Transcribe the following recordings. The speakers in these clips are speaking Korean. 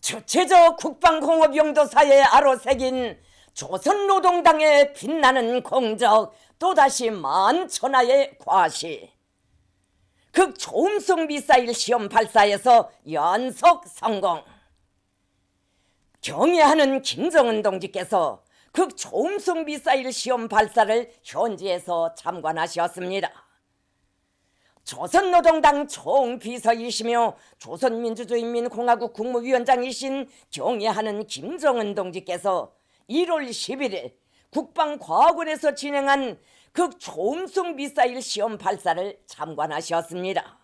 주체적 국방공업용도사에 아로새긴 조선노동당의 빛나는 공적, 또다시 만천하의 과시. 극초음속 미사일 시험 발사에서 연속 성공. 경애하는 김정은 동지께서 극초음속 미사일 시험 발사를 현지에서 참관하셨습니다. 조선노동당 총비서이시며 조선민주주의인민공화국 국무위원장이신 경애하는 김정은 동지께서 1월 11일 국방과학원에서 진행한 극초음속 미사일 시험 발사를 참관하셨습니다.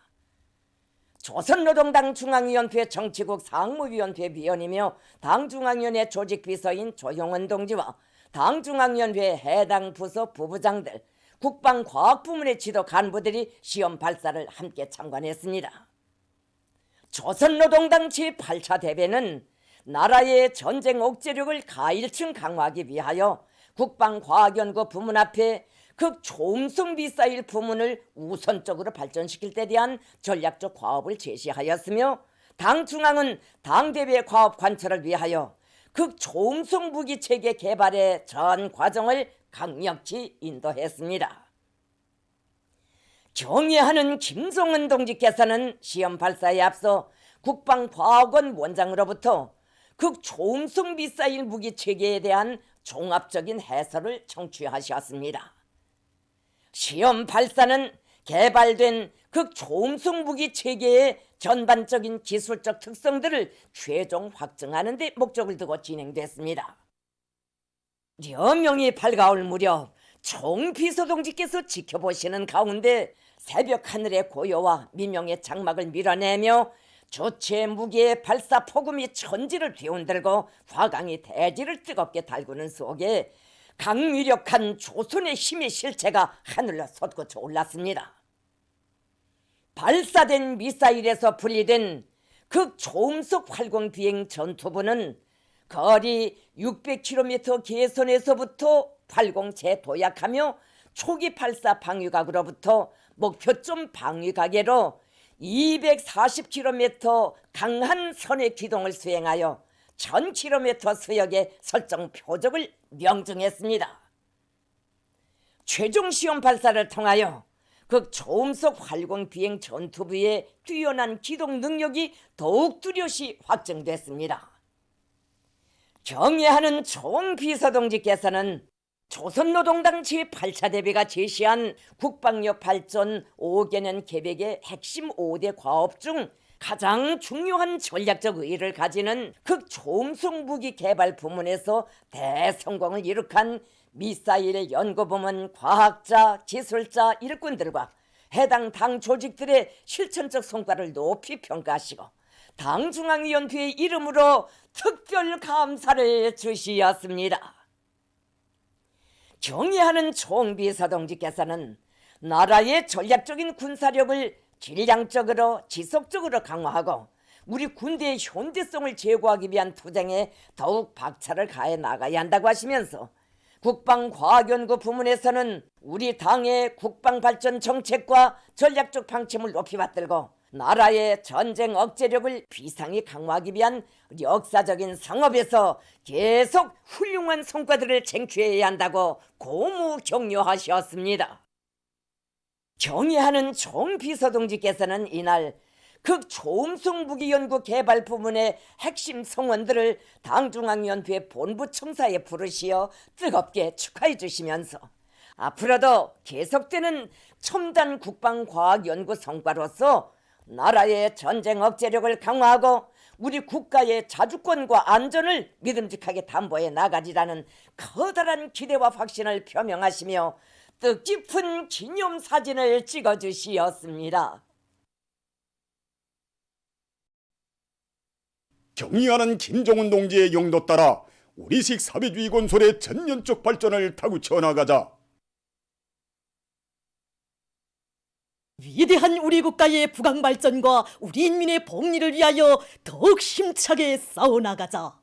조선노동당 중앙위원회 정치국 상무위원회 위원이며 당중앙위원회 조직비서인 조형원 동지와 당중앙위원회 해당 부서 부부장들, 국방과학부문의 지도 간부들이 시험 발사를 함께 참관했습니다. 조선노동당 제8차 대회는 나라의 전쟁 억제력을 가일층 강화하기 위하여 국방과학연구 부문 앞에 극초음속 미사일 부문을 우선적으로 발전시킬 데 대한 전략적 과업을 제시하였으며, 당 중앙은 당대회 과업 관철을 위하여 극초음속 무기체계 개발의 전 과정을 강력히 인도했습니다. 경애하는 김정은 동지께서는 시험 발사에 앞서 국방과학원 원장으로부터 극초음속 미사일 무기체계에 대한 종합적인 해설을 청취하셨습니다. 시험 발사는 개발된 극초음속 무기체계의 전반적인 기술적 특성들을 최종 확증하는 데 목적을 두고 진행됐습니다. 여명이 밝아올 무렵 총비서동지께서 지켜보시는 가운데 새벽 하늘의 고요와 미명의 장막을 밀어내며 조체 무기의 발사 폭음이 천지를 뒤흔들고 화강이 대지를 뜨겁게 달구는 속에 강위력한 조선의 힘의 실체가 하늘로 솟구쳐 올랐습니다. 발사된 미사일에서 분리된 극초음속 활공 비행 전투부는 거리 600km 계선에서부터 활공체에 도약하며 초기 발사 방위각으로부터 목표점 방위각으로 240km 강한 선의 기동을 수행하여 1000km 수역의 설정 표적을 명중했습니다. 최종 시험 발사를 통하여 극초음속 활공 비행 전투부의 뛰어난 기동 능력이 더욱 뚜렷이 확정됐습니다. 경애하는 총비서동지께서는 조선노동당 제8차 대회가 제시한 국방력 발전 5개년 계획의 핵심 5대 과업 중 가장 중요한 전략적 의의를 가지는 극초음속 무기 개발 부문에서 대성공을 이룩한 미사일 연구부문 과학자, 기술자, 일꾼들과 해당 당 조직들의 실천적 성과를 높이 평가하시고 당중앙위원회의 이름으로 특별 감사를 주시었습니다. 경애하는 총비서동지께서는 나라의 전략적인 군사력을 질량적으로 지속적으로 강화하고 우리 군대의 현대성을 제고하기 위한 투쟁에 더욱 박차를 가해 나가야 한다고 하시면서 국방과학연구 부문에서는 우리 당의 국방발전 정책과 전략적 방침을 높이 받들고 나라의 전쟁 억제력을 비상히 강화하기 위한 역사적인 상업에서 계속 훌륭한 성과들을 쟁취해야 한다고 고무 격려하셨습니다. 경애하는 총비서동지께서는 이날 극초음속 무기연구 개발 부문의 핵심 성원들을 당중앙위원회 본부 청사에 부르시어 뜨겁게 축하해 주시면서 앞으로도 계속되는 첨단 국방과학 연구 성과로서 나라의 전쟁 억제력을 강화하고 우리 국가의 자주권과 안전을 믿음직하게 담보해 나가리라는 커다란 기대와 확신을 표명하시며 뜻깊은 기념사진을 찍어주시었습니다. 경의하는 김정은 동지의 용도 따라 우리식 사회주의 건설의 전면적 발전을 타구쳐 나가자. 위대한 우리 국가의 부강 발전과 우리 인민의 복리를 위하여 더욱 힘차게 싸워나가자.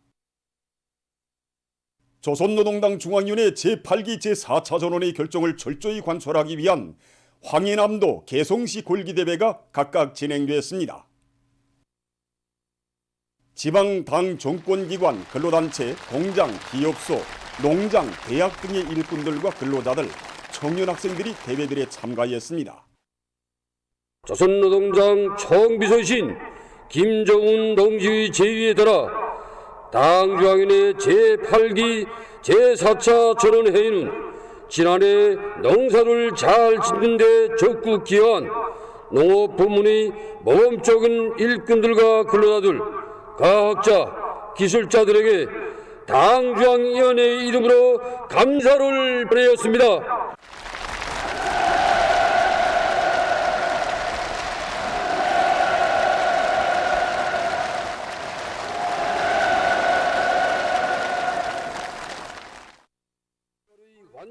조선노동당 중앙위원회 제8기 제4차 전원의 결정을 철저히 관철하기 위한 황해남도 개성시 골기대회가 각각 진행됐습니다. 지방당 정권기관, 근로단체, 공장, 기업소, 농장, 대학 등의 일꾼들과 근로자들, 청년 학생들이 대회들에 참가했습니다. 조선노동당 총비서이신 김정은 동지의 제의에 따라 당중앙위원회 제8기 제4차 전원회의는 지난해 농사를 잘 짓는 데 적극 기여한 농업부문의 모범적인 일꾼들과 근로자들, 과학자, 기술자들에게 당중앙위원회 이름으로 감사를 보내었습니다.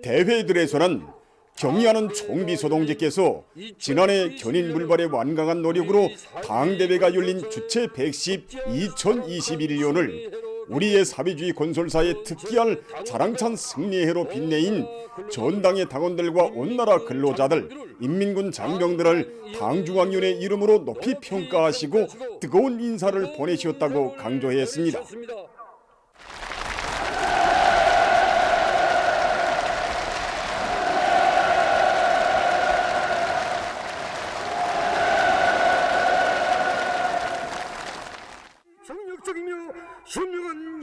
대회들에서는 경의하는 총비서동지께서 지난해 견인불발의 완강한 노력으로 당대회가 열린 주체 110 2021년을 우리의 사회주의 건설사의 특기할 자랑찬 승리의 해로 빛내인 전당의 당원들과 온나라 근로자들, 인민군 장병들을 당중앙위원회 이름으로 높이 평가하시고 뜨거운 인사를 보내셨다고 강조했습니다.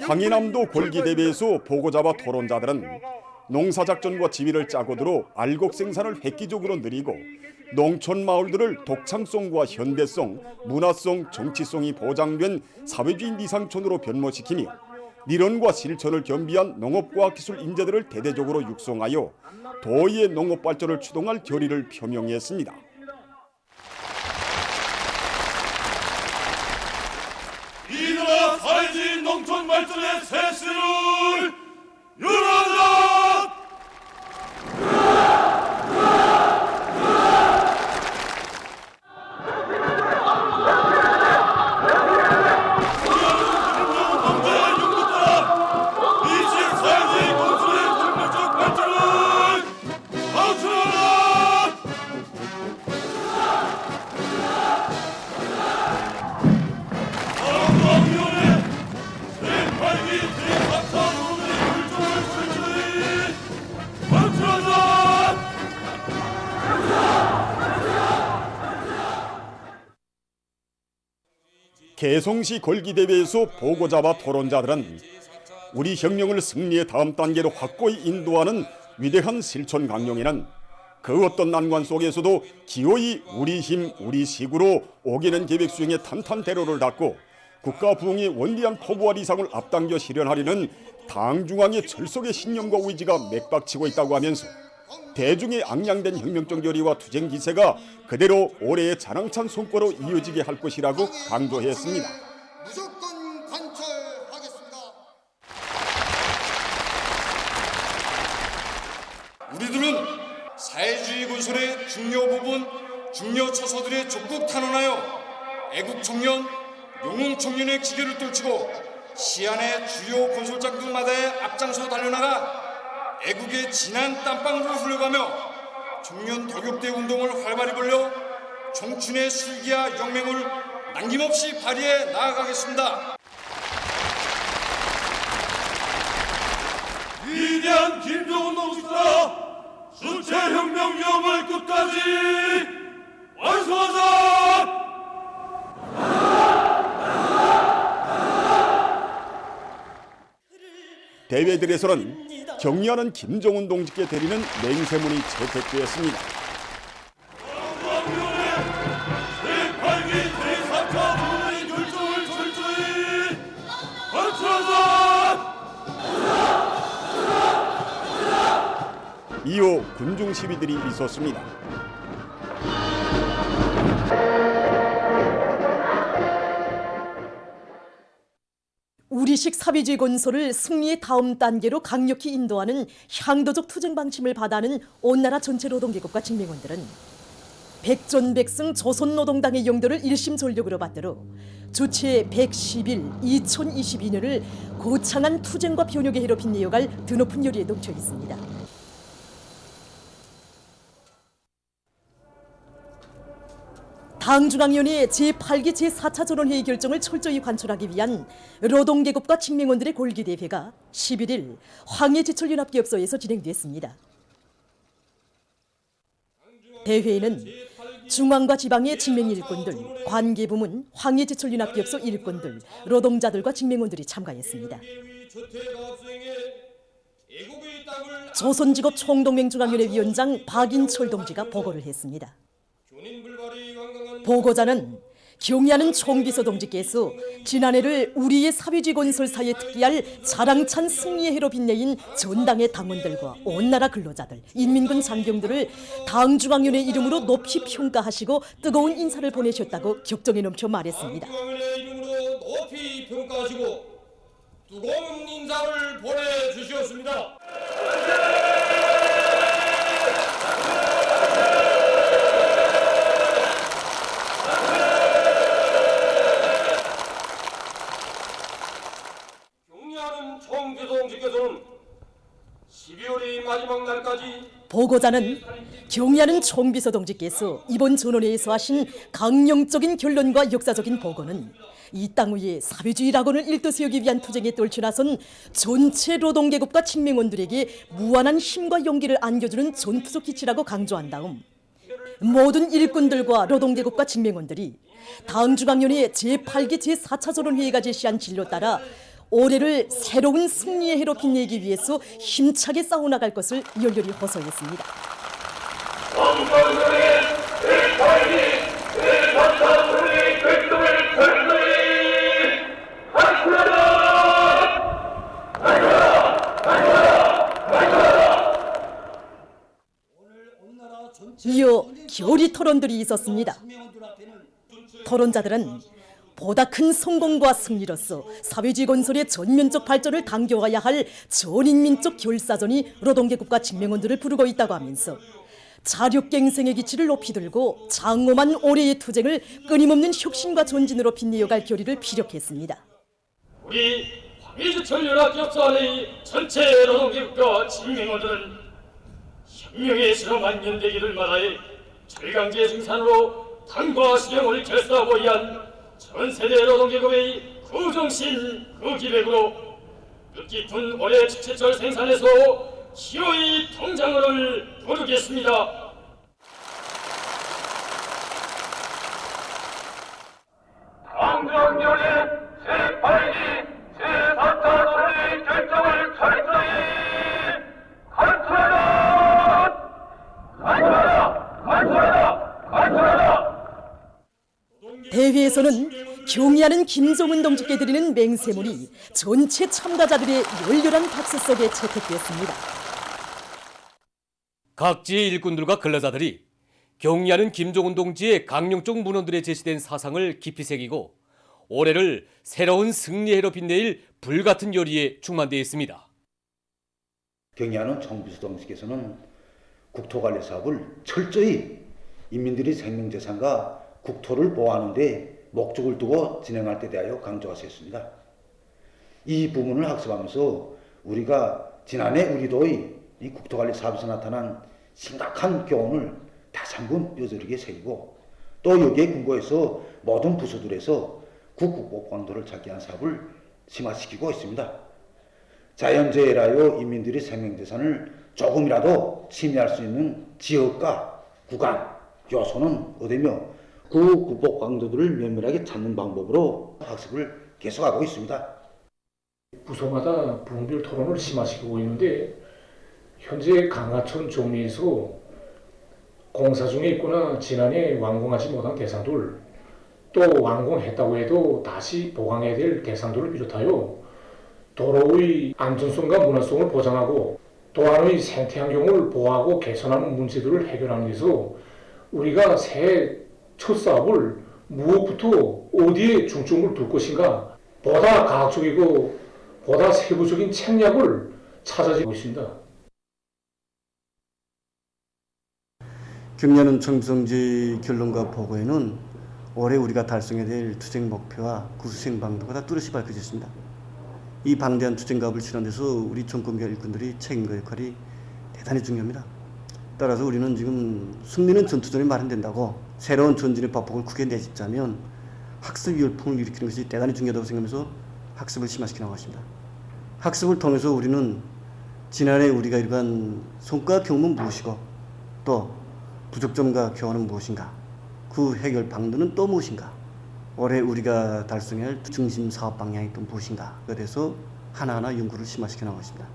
황해남도 골기대회에서 보고자와 토론자들은 농사작전과 지휘를 짜고 들어 알곡 생산을 획기적으로 늘리고 농촌 마을들을 독창성과 현대성, 문화성, 정치성이 보장된 사회주의 미상촌으로 변모시키며理論과 실천을 겸비한 농업과학기술 인재들을 대대적으로 육성하여 도의의 농업 발전을 추동할 결의를 표명했습니다. 이들아 사회주의 농촌 발전의 새씨를 열어라! 개성시 골기대회에서 보고자와 토론자들은 우리 혁명을 승리의 다음 단계로 확고히 인도하는 위대한 실천 강령에는 그 어떤 난관 속에서도 기어이 우리 힘, 우리 식으로 오개는 계획 수행에 탄탄대로를 닦고 국가 부흥의 원대한 포부와理想을 앞당겨 실현하려는 당중앙의 철석의 신념과 의지가 맥박치고 있다고 하면서 대중의 앙양된 혁명적 결의와 투쟁 기세가 그대로 올해의 자랑찬 성과로 이어지게 할 것이라고 강조했습니다. 무조건 관철하겠습니다. 우리들은 사회주의 건설의 중요 부분, 중요 처소들에 적극 탄원하여 애국 청년, 영웅 청년의 기계를 떨치고 시안의 주요 건설장들마다의 앞장서 달려나가 애국의 진한 땀방울을 흘려가며 청년 덕역대 운동을 활발히 벌려 청춘의 슬기와 영맹을 남김없이 발휘해 나아가겠습니다. 위대한 김정은 동지가 주체혁명 위험을 끝까지 완수하자! 대회들에서는 경의하는 김정은 동지께 드리는 맹세문이 채택되었습니다. 제8기 제4차 부문의 결정을 철저히 완수하자! 이후 군중 시위들이 있었습니다. 우리식 사회주의 건설을 승리의 다음 단계로 강력히 인도하는 향도적 투쟁 방침을 받아는 온나라 전체 노동계급과 직맹원들은 백전백승 조선노동당의 영도를 일심전력으로 받들어 주체 111 2022년을 거창한 투쟁과 변혁의 해로 빛내어갈 드높은 열의에 넘쳐 있습니다. 당중앙위원회 제8기 제4차 전원회의 결정을 철저히 관철하기 위한 노동계급과 직맹원들의 골기대회가 11일 황해제철연합기업소에서 진행됐습니다. 대회에는 중앙과 지방의 직맹 일꾼들, 관계부문, 황해제철연합기업소 일꾼들, 노동자들과 직맹원들이 참가했습니다. 조선직업 총동맹중앙위원회 위원장 박인철 동지가 보고를 했습니다. 보고자는 경의하는 총비서 동지께서 지난해를 우리의 사회주의 건설사에 특기할 자랑찬 승리의 해로 빛내인 전당의 당원들과 온 나라 근로자들, 인민군 장병들을 당중앙위원회 이름으로 높이 평가하시고 뜨거운 인사를 보내셨다고 격정에 넘쳐 말했습니다. 당중앙위원회 이름으로 높이 평가하시고 뜨거운 인사를 보내주셨습니다. 총비서동지께서는 12월의 마지막 날까지 보고자는 경의하는 총비서 동지께서 이번 전원회에서 하신 강령적인 결론과 역사적인 보고는 이 땅 위에 사회주의 낙원을 일떠세우기 위한 투쟁에 떨쳐나선 전체 노동계급과 직맹원들에게 무한한 힘과 용기를 안겨주는 전투적 기치라고 강조한 다음 모든 일꾼들과 노동계급과 직맹원들이 당중앙위원회 제8기 제4차 전원회의가 제시한 진로 따라 올해를 새로운 승리의 해로 빛내기 위해서 힘차게 싸워나갈 것을 열렬히 호소했습니다. 이어 결의 토론들이 있었습니다. 토론자들은 보다 큰 성공과 승리로서 사회주의 건설의 전면적 발전을 당겨와야 할 전인민족 결사전이 노동계급과 직맹원들을 부르고 있다고 하면서 자력갱생의 기치를 높이 들고 장엄한 올해의 투쟁을 끊임없는 혁신과 전진으로 빛내어갈 결의를 피력했습니다. 우리 황해제철연합기업소 안의 전체 노동계급과 직맹원들은 혁명의 실험한 연대기를 마다해 철강제 생산으로 당과 수령을 결사하고 위한 전세대 노동계급의 그 정신, 그 기백으로 뜻깊은 올해 축제철 생산에서 기어이 통장을 부르겠습니다. 당중앙위원회 제8기 제4차 논의 결정을 철저히 관철하라! 관철하라! 관철하라! 관철하라! 대회에서는 경의하는 김정은 동지께 드리는 맹세문이 전체 참가자들의 열렬한 박수 속에 채택됐습니다. 각지의 일꾼들과 근로자들이 경의하는 김정은 동지의 강령적 문헌들에 제시된 사상을 깊이 새기고 올해를 새로운 승리의 해로 빛내일 불같은 열의에 충만되어 있습니다. 경의하는 총비서 동지께서는 국토관리 사업을 철저히 인민들의 생명재산과 국토를 보호하는 데 목적을 두고 진행할 때 대하여 강조하셨습니다. 이 부분을 학습하면서 우리가 지난해 우리도의 이 국토관리 사업에서 나타난 심각한 교훈을 다시 한번 뼈저리게 새기고 또 여기에 근거해서 모든 부서들에서 국국보 강도를 찾기 위한 사업을 심화시키고 있습니다. 자연재해라여 인민들의 생명재산을 조금이라도 침해할 수 있는 지역과 구간, 요소는 어디며 그 국보 강도들을 면밀하게 찾는 방법으로 학습을 계속하고 있습니다. 부서마다 부문별 토론을 심화시키고 있는데 현재 강하천 조미에서 공사 중에 있거나 지난해 완공하지 못한 대상들 또 완공했다고 해도 다시 보강해야 될 대상들을 비롯하여 도로의 안전성과 문화성을 보장하고 또한의 생태환경을 보호하고 개선하는 문제들을 해결하는 데서 우리가 새해 첫 사업을 무엇부터 어디에 중점을 둘 것인가 보다 과학적이고 보다 세부적인 책략을 찾아지고 있습니다. 경의하는 총비서동지 결론과 보고에는 올해 우리가 달성해야 될 투쟁 목표와 그 수행 방도가 다 뚜렷이 밝혀졌습니다. 이 방대한 투쟁갑을 실현 데서 우리 정권과 일꾼들이 책임과 역할이 대단히 중요합니다. 따라서 우리는 지금 승리는 전투전에 마련된다고 새로운 전진의 법폭을 국회에 내집자면 학습 열풍을 일으키는 것이 대단히 중요하다고 생각하면서 학습을 심화시켜 나갔습니다. 학습을 통해서 우리는 지난해 우리가 일관 성과 경험은 무엇이고 또 부족점과 교훈은 무엇인가, 그 해결 방도는 또 무엇인가, 올해 우리가 달성해야 할 중심 사업 방향이 또 무엇인가, 그래서 하나하나 연구를 심화시켜 나갔습니다.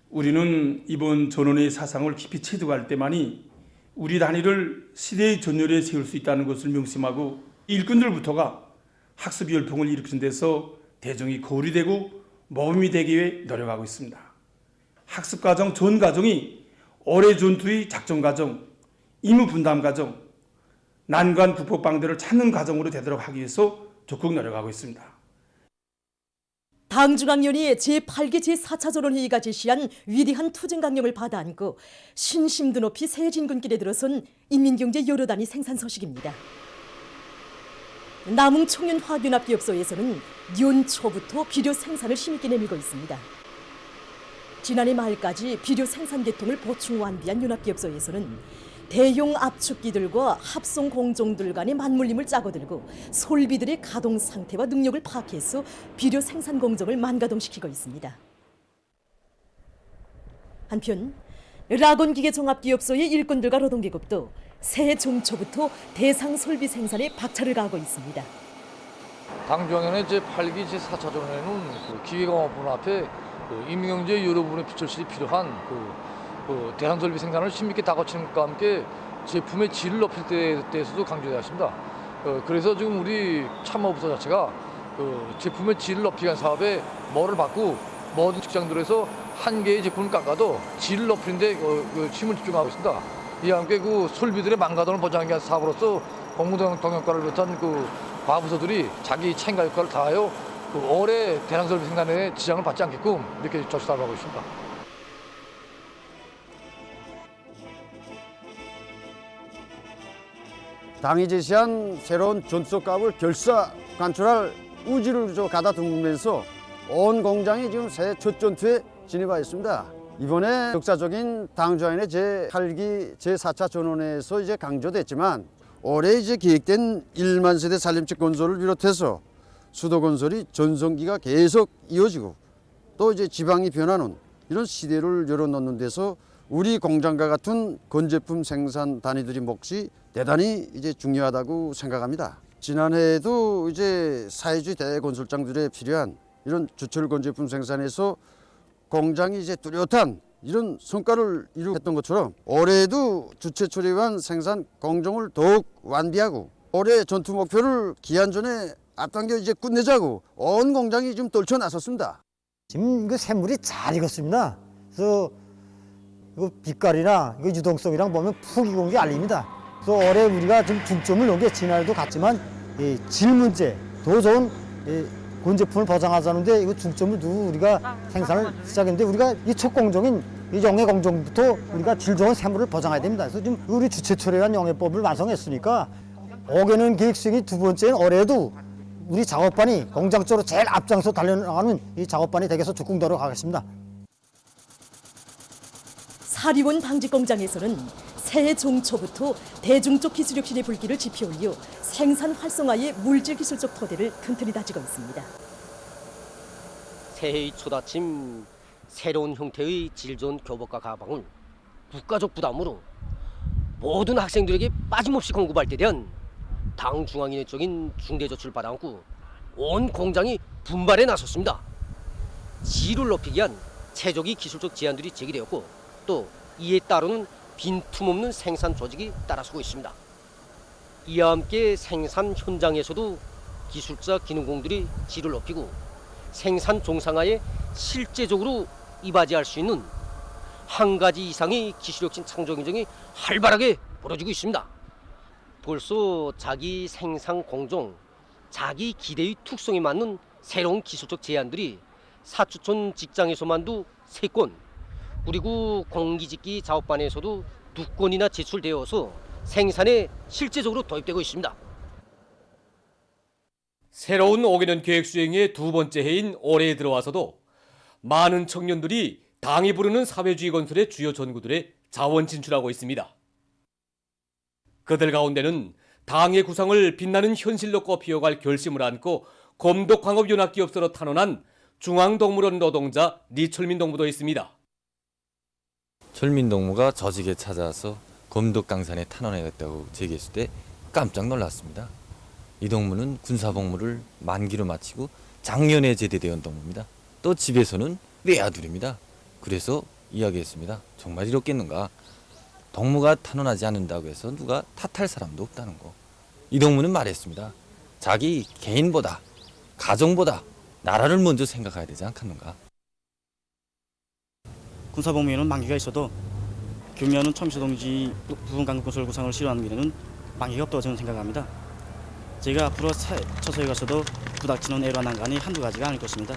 우리는 이번 전원의 사상을 깊이 체득할 때만이 우리 단위를 시대의 전열에 세울 수 있다는 것을 명심하고 일꾼들부터가 학습 열풍을 일으키는 데서 대중이 거울이 되고 모범이 되기 위해 노력하고 있습니다. 학습 과정 전 과정이 올해 전투의 작전 과정, 임무 분담 과정, 난관 극복 방도를 찾는 과정으로 되도록 하기 위해서 적극 노력하고 있습니다. 당중앙위원회 제8기 제4차 전원회의가 제시한 위대한 투쟁강령을 받아안고 신심도 높이 새 진군길에 들어선 인민경제 여러 단위 생산 소식입니다. 남흥 청년화균합기업소에서는 연초부터 비료 생산을 힘있게 내밀고 있습니다. 지난해 말까지 비료 생산 계통을 보충 완비한 윤합기업소에서는 대형 압축기들과 합송 공종들 간의 맞물림을 짜고들고 솔비들의 가동 상태와 능력을 파악해서 비료 생산 공정을 만가동시키고 있습니다. 한편 라곤기계 종합기업소의 일꾼들과 노동계급도 새해 중초부터 대상 솔비 생산에 박차를 가하고 있습니다. 당중앙위원회 제8기 제4차 전원회의는 기계공업분 앞에 인민경제 여러 부분의 비철실이 필요한 대상 설비 생산을 힘있게 다거치는 것과 함께 제품의 질을 높일 때에 대해서도 강조해야 했습니다. 그래서 지금 우리 참모부서 자체가 제품의 질을 높이기 위한 사업에 뭐를 받고 모든 직장들에서 한 개의 제품을 깎아도 질을 높이는 데 힘을 집중하고 있습니다. 이와 함께 설비들의 망가짐을 보장하기 위한 사업으로서 공무동 동역과를 비롯한 과부서들이 자기 책임과 역할을 다하여 올해 대상 설비 생산에 지장을 받지 않게끔 이렇게 조치를 하고 있습니다. 당이 제시한 새로운 전속값을 결사 관철할 우지를 가다듬으면서 온 공장이 지금 새 첫 전투에 진입하였습니다. 이번에 역사적인 당중앙위원회 제8기 제4차 전원회에서 이제 강조됐지만 올해 이제 계획된 1만 세대 산림집 건설을 비롯해서 수도 건설이 전성기가 계속 이어지고 또 이제 지방이 변하는 이런 시대를 열어놓는 데서 우리 공장과 같은 건제품 생산 단위들의 몫이 대단히 이제 중요하다고 생각합니다. 지난해에도 이제 사회주의 대건설장들에 필요한 이런 주철 건제품 생산에서 공장이 이제 뚜렷한 이런 성과를 이루었던 것처럼 올해도 주체 처리한 생산 공정을 더욱 완비하고 올해 전투 목표를 기한 전에 앞당겨 이제 끝내자고 온 공장이 좀 떨쳐 나섰습니다. 지금 샘물이 잘 익었습니다. 그래서 빛깔이나 유동성이랑 보면 푹 익은 게 알립니다. 그래서 올해 우리가 좀 중점을 놓은 게 지난해도 같지만 질 문제, 더 좋은 건제품을 보장하자는데 이거 중점을 두고 우리가 생산을 시작했는데 우리가 이 첫 공정인 이 영해 공정부터 우리가 질 좋은 샘물을 보장해야 됩니다. 그래서 지금 우리 주체 처리한 영해법을 완성했으니까 올해는 계획 수행이 두 번째는 올해도 우리 작업반이 공장 쪽으로 제일 앞장서 달려나가는 이 작업반이 되게서 적극 노력하겠습니다. 사리원 방직공장에서는 새해 중초부터 대중적 기술혁신의 불길을 지펴올려 생산 활성화의 물질기술적 토대를 튼튼히 다지고 있습니다. 새해의 첫 아침 새로운 형태의 질 좋은 교복과 가방을 국가적 부담으로 모든 학생들에게 빠짐없이 공급할 때 대한 당 중앙위원회 쪽인 중대조치를 받아안고 온 공장이 분발에 나섰습니다. 질을 높이기 위한 최적의 기술적 제안들이 제기되었고 또 이에 따르는 빈틈없는 생산 조직이 따라서고 있습니다. 이와 함께 생산 현장에서도 기술자 기능공들이 질을 높이고 생산 종상화에 실제적으로 이바지할 수 있는 한 가지 이상의 기술혁신 창조 경쟁이 활발하게 벌어지고 있습니다. 벌써 자기 생산 공정, 자기 기대의 특성에 맞는 새로운 기술적 제안들이 사추촌 직장에서만도 3건, 그리고 공기짓기 작업반에서도 2건이나 제출되어서 생산에 실제적으로 도입되고 있습니다. 새로운 5개년 계획 수행의 두 번째 해인 올해에 들어와서도 많은 청년들이 당이 부르는 사회주의 건설의 주요 전구들에 자원 진출하고 있습니다. 그들 가운데는 당의 구상을 빛나는 현실로 꼽히어갈 결심을 안고 검독광업연합기업소로 탄원한 중앙동물원 노동자 리철민 동무도 있습니다. 철민 동무가 저직에 찾아와서 검독강산에 탄원해야겠다고 제기했을 때 깜짝 놀랐습니다. 이 동무는 군사복무를 만기로 마치고 작년에 제대되온 동무입니다. 또 집에서는 외아들입니다. 그래서 이야기했습니다. 정말 이렇겠는가? 동무가 탄원하지 않는다고 해서 누가 탓할 사람도 없다는 거. 이 동무는 말했습니다. 자기 개인보다 가정보다 나라를 먼저 생각해야 되지 않겠는가? 군사복무에는 만기가 있어도 경미하는 첨수 동지 부분 강급 건설 구상을 실현하는 길에는 만기가 없다고 저는 생각합니다. 제가 앞으로 처소에 가서도 부닥치는 애로와 난관이 한두 가지가 아닐 것입니다.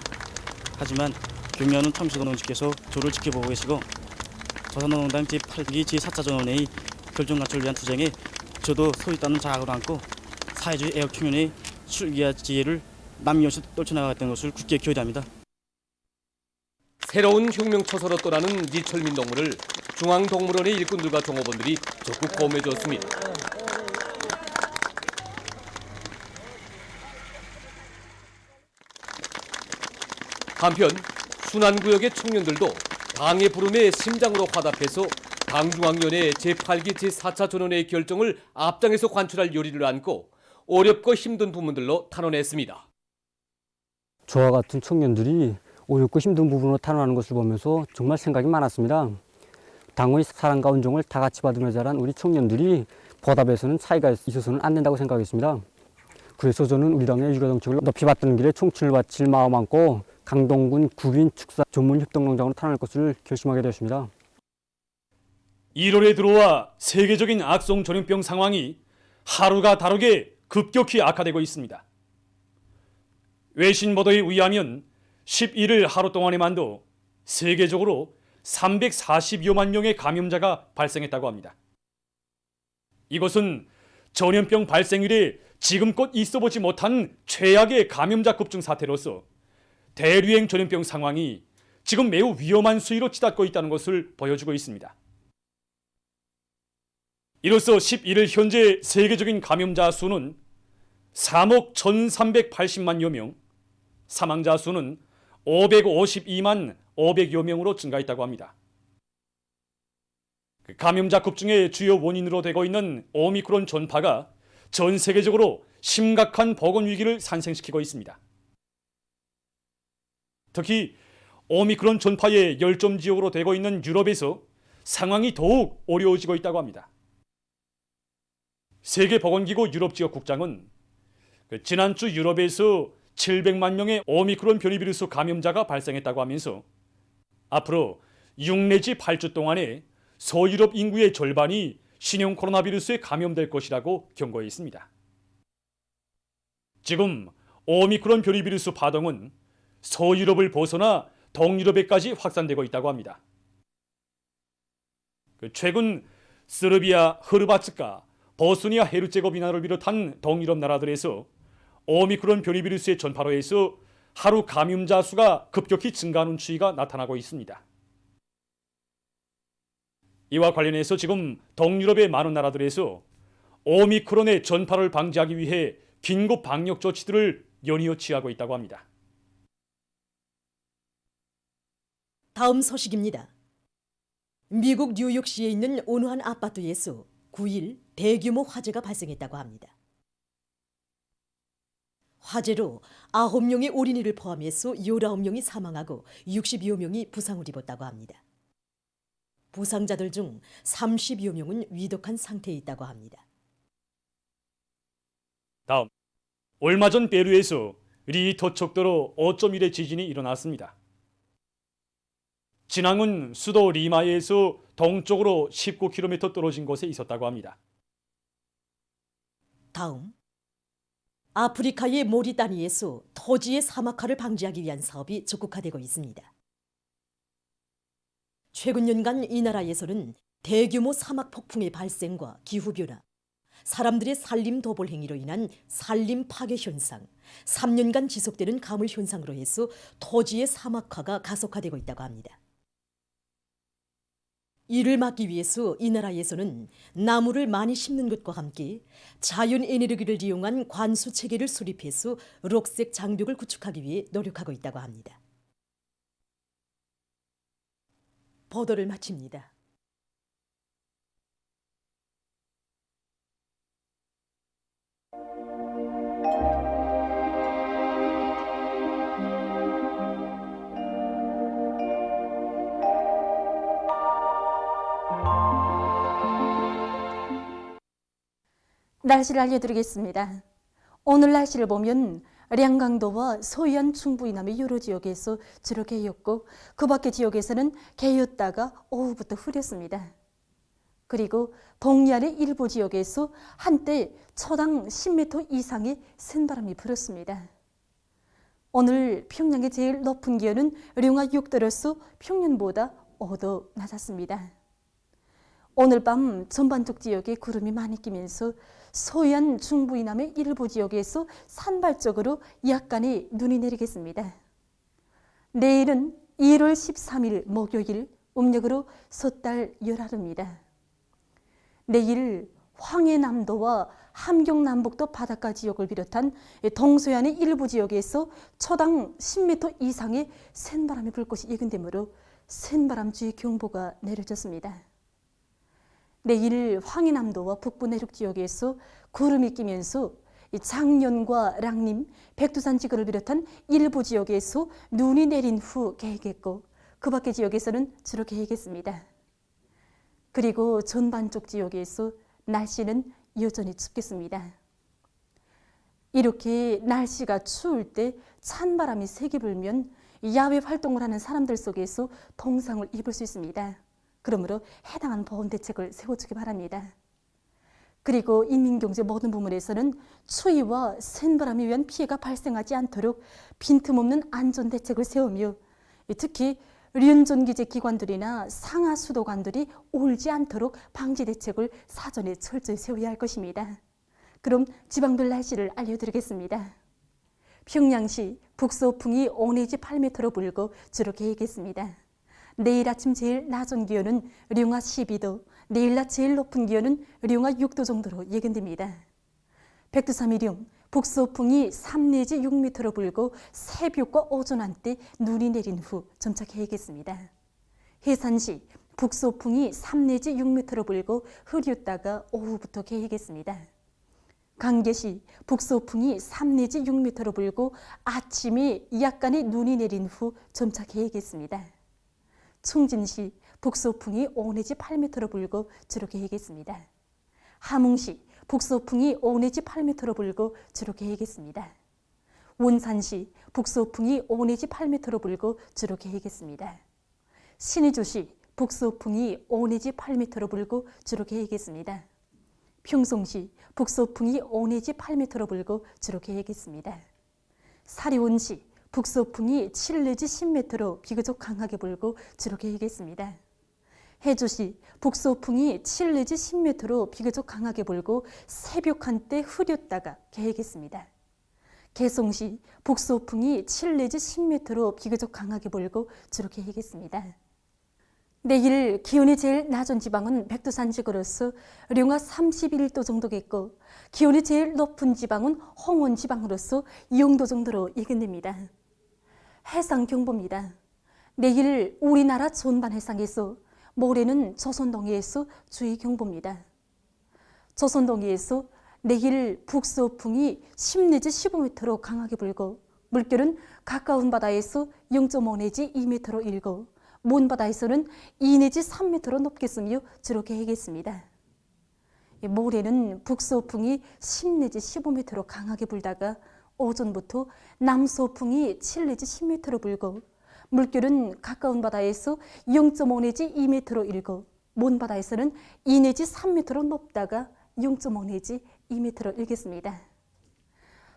하지만 경미하는 첨수 동지께서 저를 지켜보고 계시고 조선노동당 제8기 제4차 전원회의 결정 간철을 위한 투쟁에 저도 서 있다는 자각을 안고 사회주의 애국 청년의 출기와 지혜를 남이 없이 떨쳐나가겠다는 것을 굳게 기대합니다. 새로운 혁명처소로 떠나는 리철민 동무를 중앙동물원의 일꾼들과 종업원들이 적극 호응해 줬습니다. 한편 순안구역의 청년들도 당의 부름에 심장으로 화답해서 당중앙위원회 제8기 제4차 전원회의 결정을 앞장에서 관철할 요리를 안고 어렵고 힘든 부분들로 탄원했습니다. 저와 같은 청년들이 어렵고 힘든 부분으로 탄원하는 것을 보면서 정말 생각이 많았습니다. 당의 사랑과 온종을 다 같이 받으며 자란 우리 청년들이 보답에서는 차이가 있어서는 안 된다고 생각했습니다. 그래서 저는 우리 당의 유교 정책을 높이 받드는 길에 총친을 바칠 마음 안고 강동군 국인 축사 전문 협동농장으로 탄원할 것을 결심하게 되었습니다. 1월에 들어와 세계적인 악성 전염병 상황이 하루가 다르게 급격히 악화되고 있습니다. 외신 보도에 의하면 11일 하루 동안에만도 세계적으로 340여만 명의 감염자가 발생했다고 합니다. 이것은 전염병 발생 이래 지금껏 있어보지 못한 최악의 감염자 급증 사태로서 대류행 전염병 상황이 지금 매우 위험한 수위로 치닫고 있다는 것을 보여주고 있습니다. 이로써 11일 현재 세계적인 감염자 수는 3억 1,380만여 명, 사망자 수는 552만 500여 명으로 증가했다고 합니다. 감염자 급증의 주요 원인으로 되고 있는 오미크론 전파가 전 세계적으로 심각한 보건 위기를 산생시키고 있습니다. 특히 오미크론 전파의 열점 지역으로 되고 있는 유럽에서 상황이 더욱 어려워지고 있다고 합니다. 세계보건기구 유럽 지역 국장은 지난주 유럽에서 700만 명의 오미크론 변이 비루스 감염자가 발생했다고 하면서 앞으로 6 내지 8주 동안에 서유럽 인구의 절반이 신형 코로나 비루스에 감염될 것이라고 경고했습니다. 지금 오미크론 변이 비루스 파동은 서유럽을 벗어나 동유럽에까지 확산되고 있다고 합니다. 최근 스르비아, 흐르바츠카, 보스니아 헤르체고비나를 비롯한 동유럽 나라들에서 오미크론 변이 비루스의 전파로 해서 하루 감염자 수가 급격히 증가하는 추이가 나타나고 있습니다. 이와 관련해서 지금 동유럽의 많은 나라들에서 오미크론의 전파를 방지하기 위해 긴급 방역 조치들을 연이어 취하고 있다고 합니다. 다음 소식입니다. 미국 뉴욕시에 있는 어느 한 아파트에서 9일 대규모 화재가 발생했다고 합니다. 화재로 9명의 어린이를 포함해서 19명이 사망하고 60여 명이 부상을 입었다고 합니다. 부상자들 중 30여 명은 위독한 상태에 있다고 합니다. 다음, 얼마 전 페루에서 리터 척도로 5.1의 지진이 일어났습니다. 진앙은 수도 리마에서 동쪽으로 19km 떨어진 곳에 있었다고 합니다. 다음, 아프리카의 모리타니에서 토지의 사막화를 방지하기 위한 사업이 적극화되고 있습니다. 최근 년간 이 나라에서는 대규모 사막 폭풍의 발생과 기후변화, 사람들의 산림 도벌 행위로 인한 산림 파괴 현상, 3년간 지속되는 가물 현상으로 해서 토지의 사막화가 가속화되고 있다고 합니다. 이를 막기 위해서 이 나라에서는 나무를 많이 심는 것과 함께 자연 에너지를 이용한 관수 체계를 수립해서 녹색 장벽을 구축하기 위해 노력하고 있다고 합니다. 보도를 마칩니다. 날씨를 알려드리겠습니다. 오늘 날씨를 보면 량강도와 소해안 중부 이남의 여러 지역에서 주로 개였고 그 밖의 지역에서는 개였다가 오후부터 흐렸습니다. 그리고 동해안의 일부 지역에서 한때 초당 10m 이상의 센 바람이 불었습니다. 오늘 평양의 제일 높은 기온은 령화 6도로서 평년보다 5도 낮았습니다. 오늘 밤 전반적 지역에 구름이 많이 끼면서 소해안 중부 이남의 일부 지역에서 산발적으로 약간의 눈이 내리겠습니다. 내일은 1월 13일 목요일 음력으로 섣달 열하루입니다. 내일 황해남도와 함경남북도 바닷가 지역을 비롯한 동서해안의 일부 지역에서 초당 10m 이상의 센 바람이 불 것이 예견되므로 센바람주의 경보가 내려졌습니다. 내일 황해남도와 북부 내륙 지역에서 구름이 끼면서 장년과 랑림, 백두산 지구를 비롯한 일부 지역에서 눈이 내린 후 개겠고 그 밖의 지역에서는 주로 개겠습니다. 그리고 전반적 지역에서 날씨는 여전히 춥겠습니다. 이렇게 날씨가 추울 때 찬바람이 세게 불면 야외 활동을 하는 사람들 속에서 동상을 입을 수 있습니다. 그러므로 해당한 보건 대책을 세워주기 바랍니다. 그리고 인민경제 모든 부문에서는 추위와 센바람에 의한 피해가 발생하지 않도록 빈틈없는 안전대책을 세우며 특히 륜전기제 기관들이나 상하수도관들이 울지 않도록 방지 대책을 사전에 철저히 세워야 할 것입니다. 그럼 지방별 날씨를 알려드리겠습니다. 평양시 북서풍이 5 내지 8m로 불고 주로 개겠습니다. 내일 아침 제일 낮은 기온은 령화 12도, 내일 낮 제일 높은 기온은 령화 6도 정도로 예견됩니다. 백두산미령 북서풍이 3 내지 6m로 불고 새벽과 오전 한때 눈이 내린 후 점차 개겠습니다. 해산시 북서풍이 3 내지 6m로 불고 흐렸다가 오후부터 개겠습니다. 강계시 북서풍이 3 내지 6m로 불고 아침에 약간의 눈이 내린 후 점차 개겠습니다. 충진시 북서풍이 5 내지 8m로 불고 주로 개겠습니다. 함흥시 북서풍이 5 내지 8m로 불고 주로 개겠습니다. 원산시 북서풍이 5 내지 8m로 불고 주로 개겠습니다. 신의주시 북서풍이 5 내지 8m로 불고 주로 개겠습니다. 평송시 북서풍이 5 내지 8m로 불고 주로 개겠습니다. 사리온시 북서풍이 7 내지 10m로 비교적 강하게 불고 주로 개겠습니다. 해주시 북서풍이 7 내지 10m로 비교적 강하게 불고 새벽 한때 흐렸다가 개겠습니다. 개송시 북서풍이 7 내지 10m로 비교적 강하게 불고 주로 개겠습니다. 내일 기온이 제일 낮은 지방은 백두산 지구로서 령화 31도 정도겠고 기온이 제일 높은 지방은 홍원 지방으로서 0도 정도로 예견됩니다. 해상경보입니다. 내일 우리나라 전반 해상에서 모레는 조선동해에서 주의경보입니다. 조선동해에서 내일 북서풍이 10 내지 15m로 강하게 불고 물결은 가까운 바다에서 0.5 내지 2m로 일고 먼 바다에서는 2 내지 3m로 높겠으며 주로 개겠습니다. 모레는 북서풍이 10 내지 15m로 강하게 불다가 오전부터 남서풍이 7 내지 10m로 불고 물결은 가까운 바다에서 0.5 내지 2m로 일고 먼 바다에서는 2 내지 3m로 높다가 0.5 내지 2m로 일겠습니다.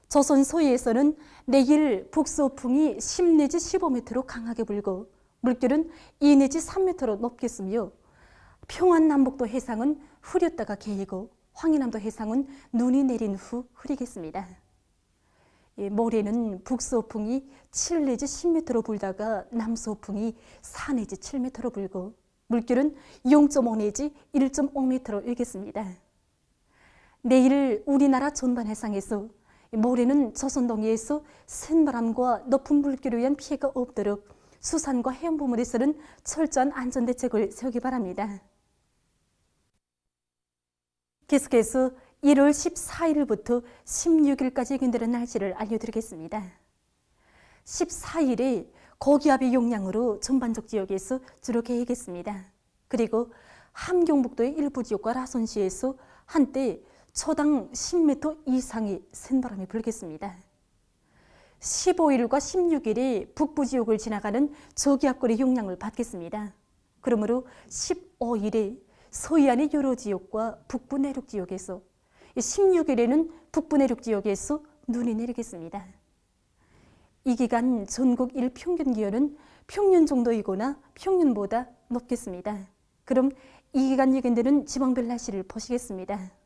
조선 서해에서는 내일 북서풍이 10 내지 15m로 강하게 불고 물결은 2 내지 3m로 높겠으며 평안남북도 해상은 흐렸다가 개이고 황해남도 해상은 눈이 내린 후 흐리겠습니다. 모레는 북서풍이 7 내지 10m로 불다가 남서풍이 4 내지 7m로 불고 물결은 0.5 내지 1.5m로 일겠습니다. 내일 우리나라 전반 해상에서 모레는 조선 동해에서 센 바람과 높은 물결에 의한 피해가 없도록 수산과 해양 부문에서는 철저한 안전대책을 세우기 바랍니다. 계속해서 1월 14일부터 16일까지 예견되는 날씨를 알려드리겠습니다. 14일에 고기압의 용량으로 전반적 지역에서 주로 개겠습니다. 그리고 함경북도의 일부 지역과 라선시에서 한때 초당 10m 이상의 센 바람이 불겠습니다. 15일과 16일에 북부 지역을 지나가는 저기압골의 용량을 받겠습니다. 그러므로 15일에 서해안의 여러 지역과 북부 내륙 지역에서, 16일에는 북부 내륙 지역에서 눈이 내리겠습니다. 이 기간 전국 일평균 기온은 평년 정도이거나 평년보다 높겠습니다. 그럼 이 기간 예견되는 지방별 날씨를 보시겠습니다.